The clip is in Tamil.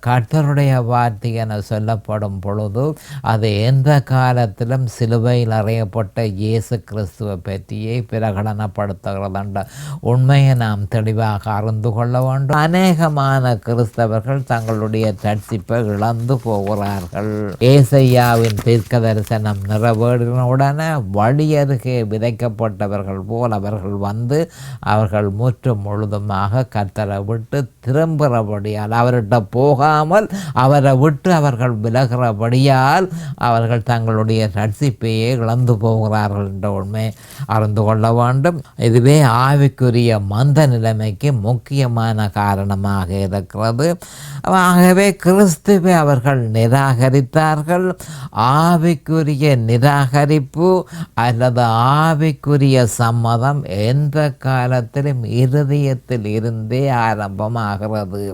கர்த்தருடைய வார்த்தை என சொல்லப்படும் பொழுது அது எந்த காலத்திலும் சிலுவையில் அறையப்பட்ட இயேசு கிறிஸ்துவை பற்றியே பிரகடனப்படுத்துகிறது என்ற உண்மையை நாம் தெளிவாக அறிந்து கொள்ள வேண்டும். அநேகமான கிறிஸ்தவர்கள் தங்களுடைய ரட்சிப்பை இழந்து போகிறார்கள். ஏசையாவின் தீர்க்க தரிசனம் நிறைவேறினவுடனே வழியருகே விதைக்கப்பட்டவர்கள் போல் அவர்கள் வந்து அவர்கள் முற்றும் முழுதுமாக கர்த்தரை விட்டு திரும்புகிறபடியால், அவர்கிட்ட போகாமல் அவரை விட்டு அவர்கள் விலகிறபடியால் அவர்கள் தங்களுடைய ரட்சிப்பையே இழந்து போகிறார்கள் என்ற உண்மை அறிந்து கொள்ள வேண்டும். இதுவே ஆவிக்குரிய மந்த நிலைமைக்கு முக்கியமான காரணமாக இருக்கிறது. ஆகவே கிறிஸ்துவை அவர்கள் நிராகரித்தார்கள். ஆவிக்குரிய நிராகரிப்பு அல்லது ஆவிக்குரிய சம்மதம் எந்த காலத்திலும் இருதயத்தில் இருந்தே ஆரம்பமாகிறது.